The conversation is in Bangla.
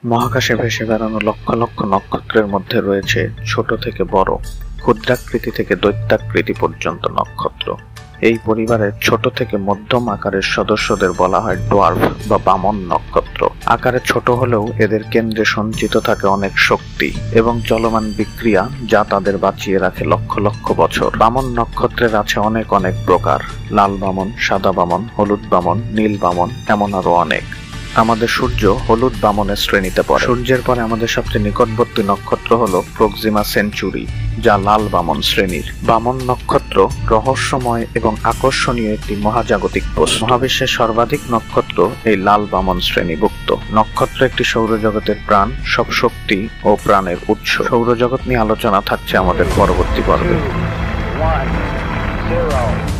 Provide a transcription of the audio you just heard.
মহাকাশে ভেসে বেড়ানো লক্ষ লক্ষ নক্ষত্রের মধ্যে রয়েছে ছোট থেকে বড়, ক্ষুদ্রাকৃতি থেকে দৈত্যাকৃতি পর্যন্ত নক্ষত্র। এই পরিবারের ছোট থেকে মধ্যম আকারের সদস্যদের বলা হয় ডোয়ার্ফ বা বামন নক্ষত্র। আকারে ছোট হলেও এদের কেন্দ্রে সঞ্চিত থাকে অনেক শক্তি এবং চলমান বিক্রিয়া, যা তাদের বাঁচিয়ে রাখে লক্ষ লক্ষ বছর। বামন নক্ষত্রের আছে অনেক অনেক প্রকার: লাল বামন, সাদা বামন, হলুদ বামন, নীল বামন, এমন আরো অনেক। আমাদের সূর্য হলুদ বামনের শ্রেণীতে পড়ে। সূর্যের পরে আমাদের সবচেয়ে নিকটবর্তী নক্ষত্র হলো প্রক্সিমা সেঞ্চুরি, যা লাল বামন শ্রেণীর। বামন নক্ষত্র রহস্যময় এবং আকর্ষণীয় একটি মহাজাগতিক বস্তু। মহাবিশ্বের সর্বাধিক নক্ষত্র এই লাল বামন শ্রেণীভুক্ত। নক্ষত্র একটি সৌরজগতের প্রাণ, সব শক্তি ও প্রাণের উৎস। সৌরজগৎ নিয়ে আলোচনা থাকছে আমাদের পরবর্তী পর্বে। 2, 1, 0